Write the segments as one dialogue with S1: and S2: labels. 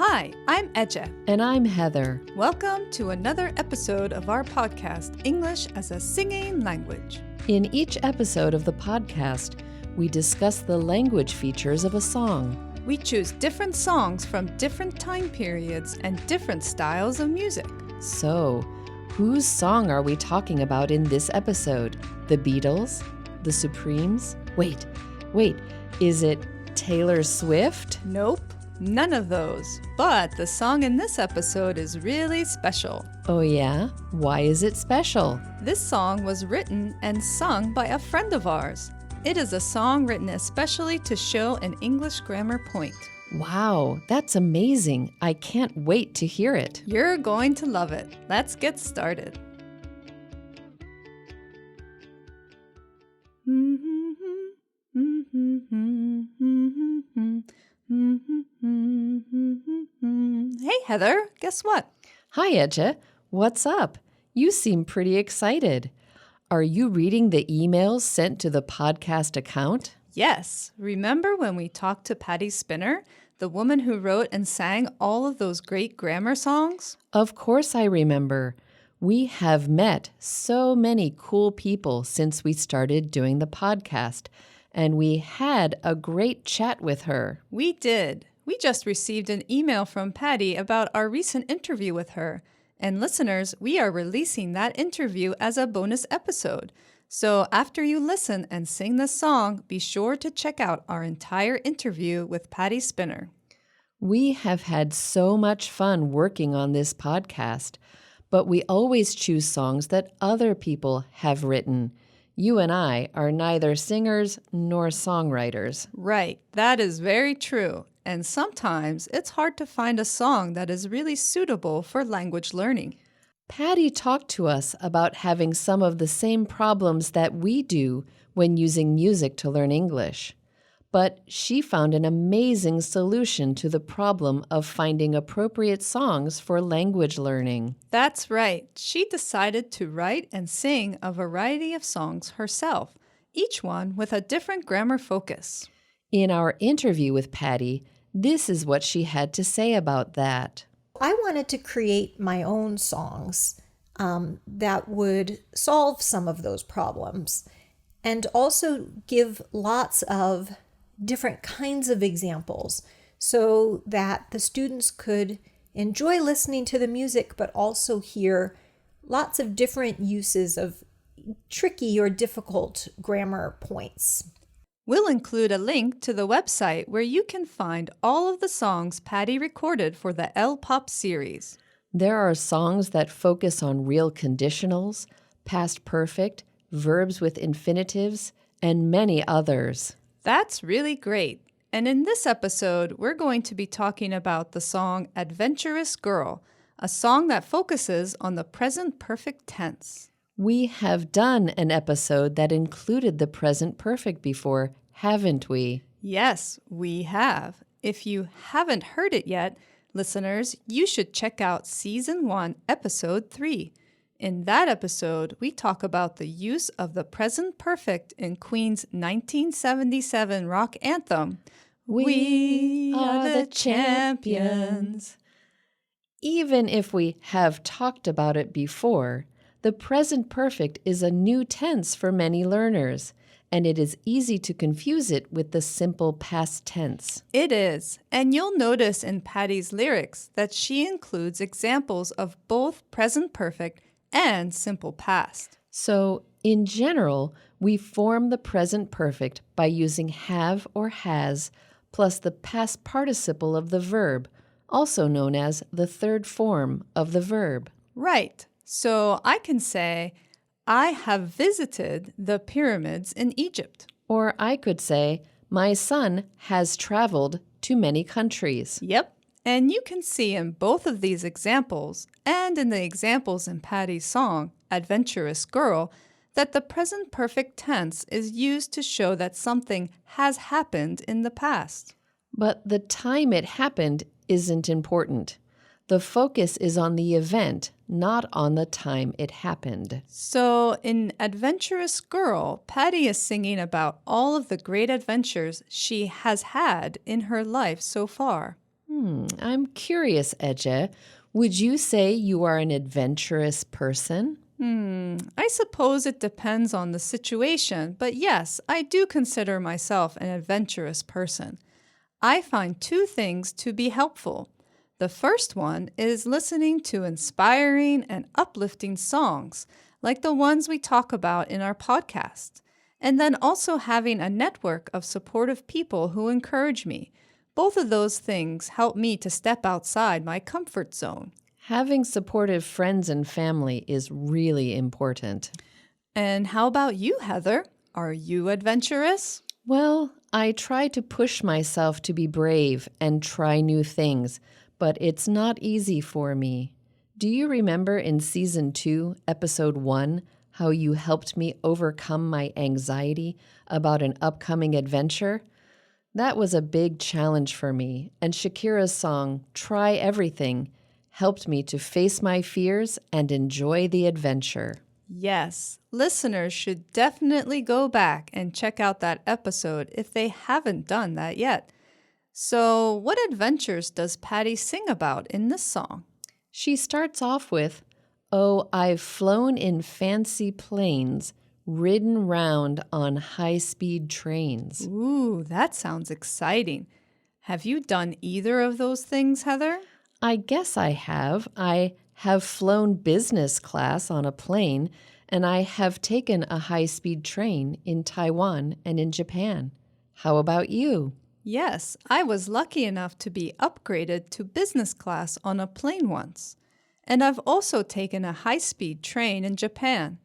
S1: Hi, I'm Eche.
S2: And I'm Heather.
S1: Welcome to another episode of our podcast, English as a Singing Language.
S2: In each episode of the podcast, we discuss the language features of a song.
S1: We choose different songs from different time periods and different styles of music.
S2: So, whose song are we talking about in this episode? The Beatles? The Supremes? Wait, is it Taylor Swift?
S1: Nope, none of those. But the song in this episode is really special.
S2: Oh yeah? Why is it special?
S1: This song was written and sung by a friend of ours. It is a song written especially to show an English grammar point.
S2: Wow, that's amazing. I can't wait to hear it.
S1: You're going to love it. Let's get started. Hey Heather, guess what?
S2: Hi, Eche. What's up? You seem pretty excited. Are you reading the emails sent to the podcast account?
S1: Yes. Remember when we talked to Patti Spinner, the woman who wrote and sang all of those great grammar songs?
S2: Of course I remember. We have met so many cool people since we started doing the podcast, and we had a great chat with her.
S1: We did. We just received an email from Patti about our recent interview with her. And listeners, we are releasing that interview as a bonus episode. So after you listen and sing the song, be sure to check out our entire interview with Patti Spinner.
S2: We have had so much fun working on this podcast, but we always choose songs that other people have written. You and I are neither singers nor songwriters.
S1: Right, that is very true. And sometimes it's hard to find a song that is really suitable for language learning.
S2: Patti talked to us about having some of the same problems that we do when using music to learn English. But she found an amazing solution to the problem of finding appropriate songs for language learning.
S1: That's right. She decided to write and sing a variety of songs herself, each one with a different grammar focus.
S2: In our interview with Patti, this is what she had to say about that.
S3: I wanted to create my own songs that would solve some of those problems and also give lots of different kinds of examples so that the students could enjoy listening to the music but also hear lots of different uses of tricky or difficult grammar points.
S1: We'll include a link to the website where you can find all of the songs Patti recorded for the L-Pop series.
S2: There are songs that focus on real conditionals, past perfect, verbs with infinitives, and many others.
S1: That's really great. And in this episode, we're going to be talking about the song Adventurous Girl, a song that focuses on the present perfect tense.
S2: We have done an episode that included the present perfect before, haven't we?
S1: Yes, we have. If you haven't heard it yet, listeners, you should check out Season 1, Episode 3. In that episode, we talk about the use of the present perfect in Queen's 1977 rock anthem, We Are the Champions.
S2: Even if we have talked about it before, the present perfect is a new tense for many learners, and it is easy to confuse it with the simple past tense.
S1: It is, and you'll notice in Patti's lyrics that she includes examples of both present perfect and simple past.
S2: So, in general, we form the present perfect by using have or has plus the past participle of the verb, also known as the third form of the verb.
S1: Right. So I can say, I have visited the pyramids in Egypt.
S2: Or I could say, my son has traveled to many countries.
S1: Yep. And you can see in both of these examples, and in the examples in Patti's song, Adventurous Girl, that the present perfect tense is used to show that something has happened in the past.
S2: But the time it happened isn't important. The focus is on the event, not on the time it happened.
S1: So in Adventurous Girl, Patti is singing about all of the great adventures she has had in her life so far.
S2: I'm curious, Eje. Would you say you are an adventurous person?
S1: I suppose it depends on the situation, but yes, I do consider myself an adventurous person. I find two things to be helpful. The first one is listening to inspiring and uplifting songs, like the ones we talk about in our podcast, and then also having a network of supportive people who encourage me. Both of those things help me to step outside my comfort zone.
S2: Having supportive friends and family is really important.
S1: And how about you, Heather? Are you adventurous?
S2: Well, I try to push myself to be brave and try new things, but it's not easy for me. Do you remember in Season 2, Episode 1, how you helped me overcome my anxiety about an upcoming adventure? That was a big challenge for me, and Shakira's song, Try Everything, helped me to face my fears and enjoy the adventure.
S1: Yes, listeners should definitely go back and check out that episode if they haven't done that yet. So, what adventures does Patti sing about in this song?
S2: She starts off with, "Oh, I've flown in fancy planes, ridden round on high-speed trains."
S1: Ooh, that sounds exciting. Have you done either of those things, Heather?
S2: I guess I have. I have flown business class on a plane, and I have taken a high-speed train in Taiwan and in Japan. How about you?
S1: Yes, I was lucky enough to be upgraded to business class on a plane once. And I've also taken a high-speed train in Japan.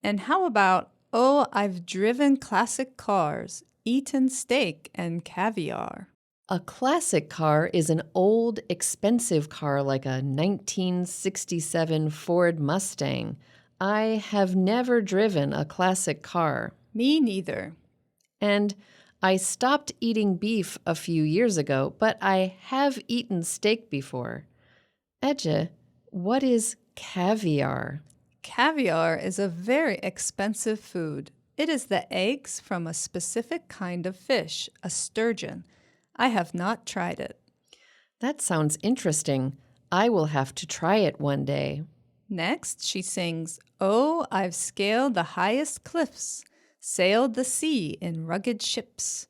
S1: And how about, oh, I've driven classic cars, eaten steak and caviar?
S2: A classic car is an old, expensive car like a 1967 Ford Mustang. I have never driven a classic car.
S1: Me neither.
S2: And I stopped eating beef a few years ago, but I have eaten steak before. Eje, what is caviar?
S1: Caviar is a very expensive food. It is the eggs from a specific kind of fish, a sturgeon. I have not tried it.
S2: That sounds interesting. I will have to try it one day.
S1: Next, she sings, "Oh, I've scaled the highest cliffs, sailed the sea in rugged ships."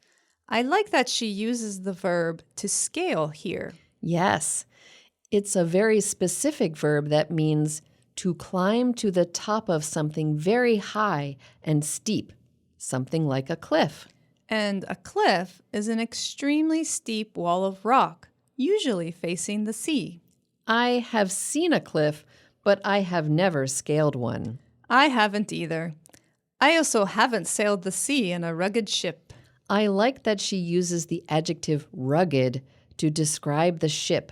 S1: I like that she uses the verb to scale here.
S2: Yes, it's a very specific verb that means to climb to the top of something very high and steep, something like a cliff.
S1: And a cliff is an extremely steep wall of rock, usually facing the sea.
S2: I have seen a cliff, but I have never scaled one.
S1: I haven't either. I also haven't sailed the sea in a rugged ship.
S2: I like that she uses the adjective rugged to describe the ship.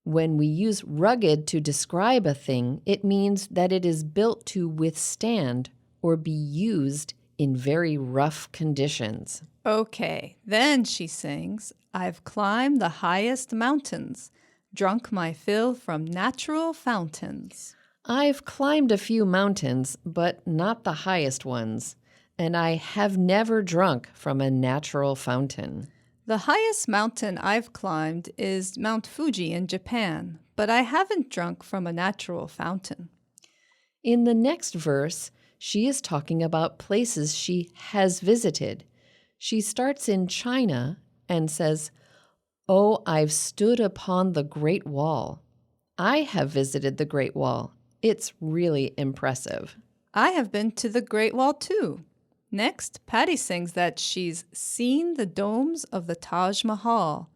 S2: When we use rugged to describe a thing, it means that it is built to withstand or be used in very rough conditions.
S1: Okay, then she sings, "I've climbed the highest mountains, drunk my fill from natural fountains."
S2: I've climbed a few mountains, but not the highest ones, and I have never drunk from a natural fountain.
S1: The highest mountain I've climbed is Mount Fuji in Japan, but I haven't drunk from a natural fountain.
S2: In the next verse, she is talking about places she has visited. She starts in China and says, "Oh, I've stood upon the Great Wall." I have visited the Great Wall. It's really impressive.
S1: I have been to the Great Wall too. Next, Patti sings that she's seen the domes of the Taj Mahal.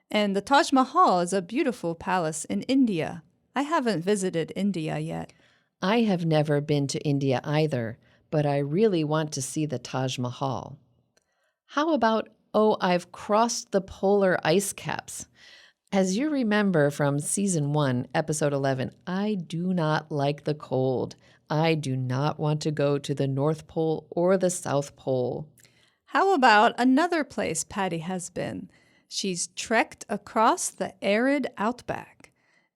S1: And the Taj Mahal is a beautiful palace in India. I haven't visited India yet.
S2: I have never been to India either, but I really want to see the Taj Mahal. How about, "Oh, I've crossed the polar ice caps"? As you remember from Season 1, Episode 11, I do not like the cold. I do not want to go to the North Pole or the South Pole.
S1: How about another place Patti has been? She's trekked across the arid outback.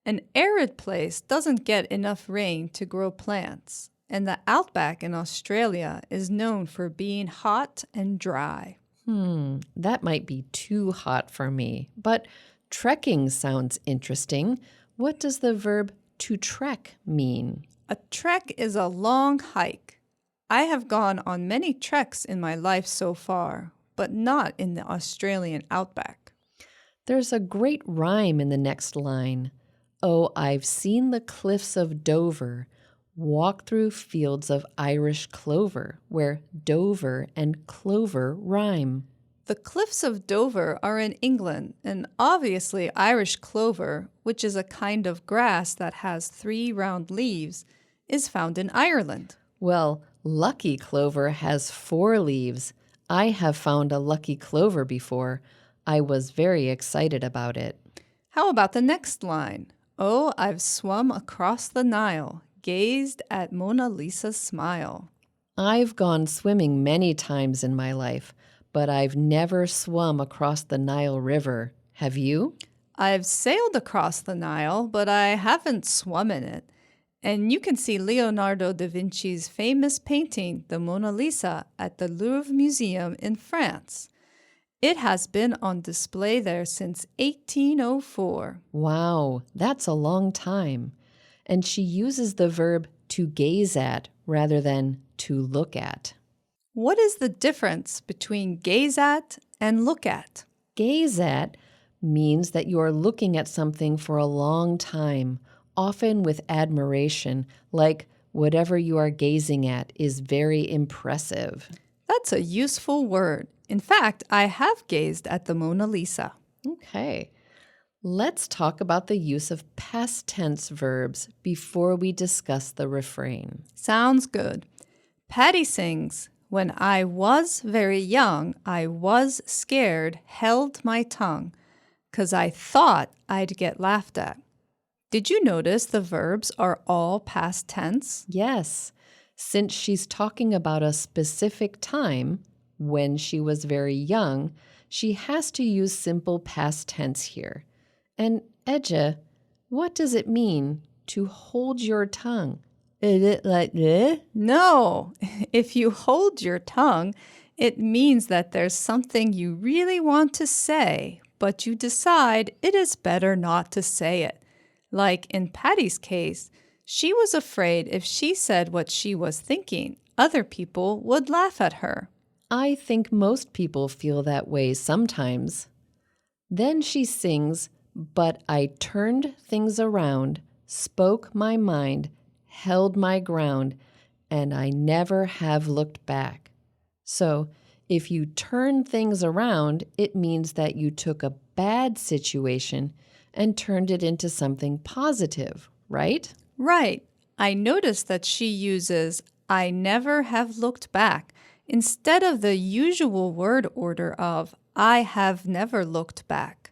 S1: An arid place doesn't get enough rain to grow plants, and the outback in Australia is known for being hot and dry.
S2: That might be too hot for me, but Trekking sounds interesting. What does the verb to trek mean?
S1: A trek is a long hike. I have gone on many treks in my life so far, but not in the Australian outback.
S2: There's a great rhyme in the next line. Oh, I've seen the cliffs of Dover, walk through fields of Irish clover, where Dover and clover rhyme.
S1: The cliffs of Dover are in England, and obviously Irish clover, which is a kind of grass that has 3 round leaves, is found in Ireland.
S2: Well, lucky clover has 4 leaves. I have found a lucky clover before. I was very excited about it.
S1: How about the next line? Oh, I've swum across the Nile, gazed at Mona Lisa's smile.
S2: I've gone swimming many times in my life, but I've never swum across the Nile River. Have you?
S1: I've sailed across the Nile, but I haven't swum in it. And you can see Leonardo da Vinci's famous painting, the Mona Lisa, at the Louvre Museum in France. It has been on display there since 1804.
S2: Wow, that's a long time. And she uses the verb to gaze at rather than to look at.
S1: What is the difference between gaze at and look at?
S2: Gaze at means that you are looking at something for a long time, often with admiration, like whatever you are gazing at is very impressive.
S1: That's a useful word. In fact, I have gazed at the Mona Lisa.
S2: Okay. Let's talk about the use of past tense verbs before we discuss the refrain.
S1: Sounds good. Patti sings, when I was very young, I was scared, held my tongue, 'cause I thought I'd get laughed at. Did you notice the verbs are all past tense?
S2: Yes, since she's talking about a specific time, when she was very young, she has to use simple past tense here. And Edja, what does it mean to hold your tongue? Is it like this?
S1: No. If you hold your tongue, it means that there's something you really want to say, but you decide it is better not to say it. Like in Patti's case, she was afraid if she said what she was thinking, other people would laugh at her.
S2: I think most people feel that way sometimes. Then she sings, but I turned things around, spoke my mind, held my ground, and I never have looked back. So, if you turn things around, it means that you took a bad situation and turned it into something positive, right?
S1: Right. I noticed that she uses I never have looked back instead of the usual word order of I have never looked back.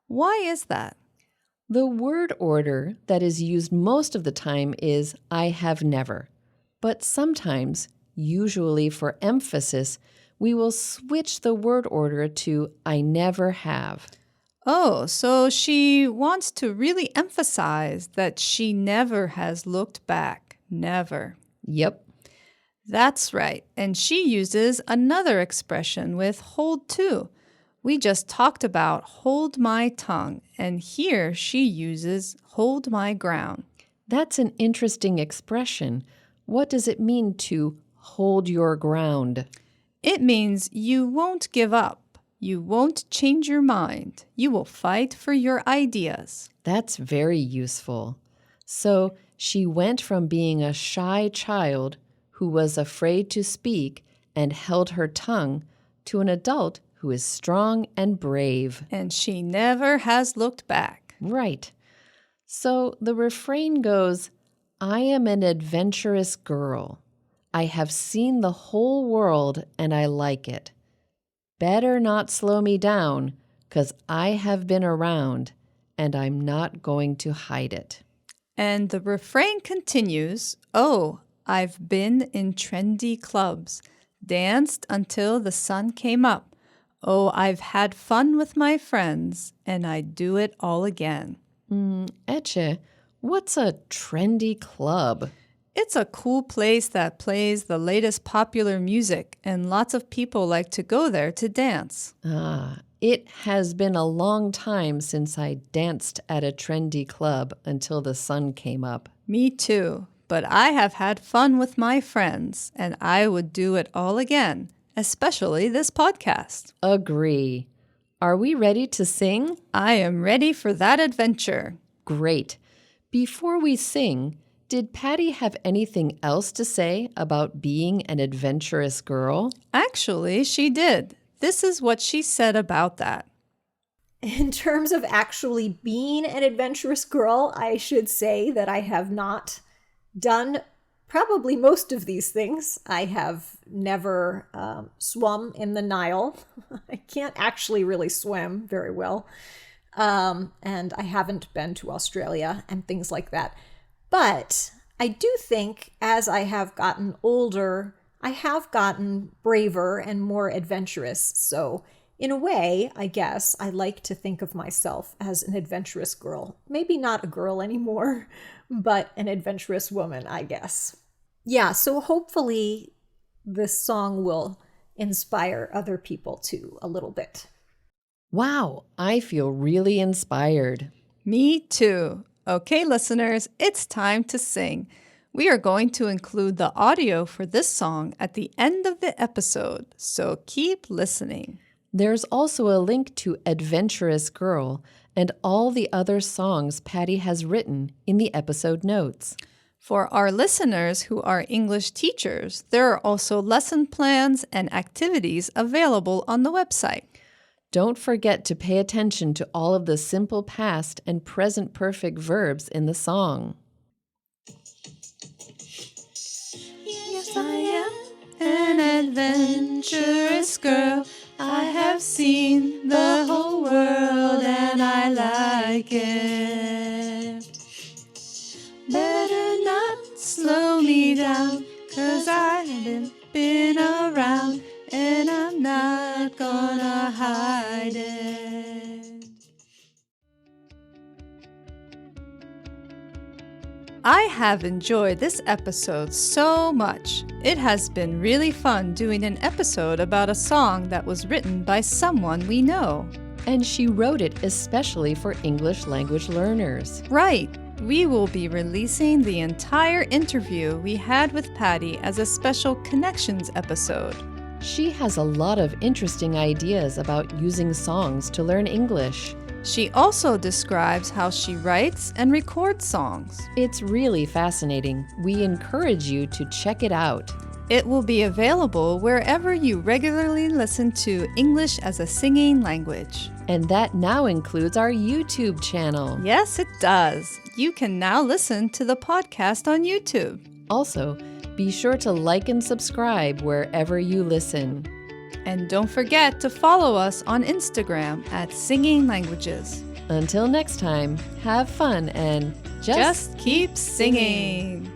S1: Why is that?
S2: The word order that is used most of the time is I have never. But sometimes, usually for emphasis, we will switch the word order to I never have.
S1: Oh, so she wants to really emphasize that she never has looked back. Never.
S2: Yep.
S1: That's right. And she uses another expression with hold too. We just talked about hold my tongue, and here she uses hold my ground.
S2: That's an interesting expression. What does it mean to hold your ground?
S1: It means you won't give up. You won't change your mind. You will fight for your ideas.
S2: That's very useful. So she went from being a shy child who was afraid to speak and held her tongue to an adult who is strong and brave.
S1: And she never has looked back.
S2: Right. So the refrain goes, I am an adventurous girl. I have seen the whole world and I like it. Better not slow me down, 'cause I have been around and I'm not going to hide it.
S1: And the refrain continues, oh, I've been in trendy clubs, danced until the sun came up. Oh, I've had fun with my friends, and I'd do it all again.
S2: Etche, what's a trendy club?
S1: It's a cool place that plays the latest popular music, and lots of people like to go there to dance.
S2: Ah, It has been a long time since I danced at a trendy club until the sun came up.
S1: Me too, but I have had fun with my friends, and I would do it all again, especially this podcast.
S2: Agree. Are we ready to sing?
S1: I am ready for that adventure.
S2: Great. Before we sing, did Patti have anything else to say about being an adventurous girl?
S1: Actually, she did. This is what she said about that.
S3: In terms of actually being an adventurous girl, I should say that I have not done probably most of these things. I have never swum in the Nile. I can't actually really swim very well. And I haven't been to Australia and things like that. But I do think as I have gotten older, I have gotten braver and more adventurous. So in a way, I guess, I like to think of myself as an adventurous girl. Maybe not a girl anymore, but an adventurous woman, I guess. Yeah, so hopefully this song will inspire other people too a little bit.
S2: Wow, I feel really inspired.
S1: Me too. Okay, listeners, it's time to sing. We are going to include the audio for this song at the end of the episode, so keep listening.
S2: There's also a link to Adventurous Girl and all the other songs Patti has written in the episode notes.
S1: For our listeners who are English teachers, there are also lesson plans and activities available on the website.
S2: Don't forget to pay attention to all of the simple past and present perfect verbs in the song.
S1: Yes, I am an adventurous girl. I have seen the whole world and I like it. Better not slow me down, 'cause I haven't been around and I'm not gonna hide it. I have enjoyed this episode so much. It has been really fun doing an episode about a song that was written by someone we know.
S2: And she wrote it especially for English language learners.
S1: Right. We will be releasing the entire interview we had with Patti as a special Connections episode.
S2: She has a lot of interesting ideas about using songs to learn English.
S1: She also describes how she writes and records songs.
S2: It's really fascinating. We encourage you to check it out.
S1: It will be available wherever you regularly listen to English as a singing language.
S2: And that now includes our YouTube channel.
S1: Yes, it does. You can now listen to the podcast on YouTube.
S2: Also, be sure to like and subscribe wherever you listen.
S1: And don't forget to follow us on Instagram at Singing Languages.
S2: Until next time, have fun and just
S1: keep singing.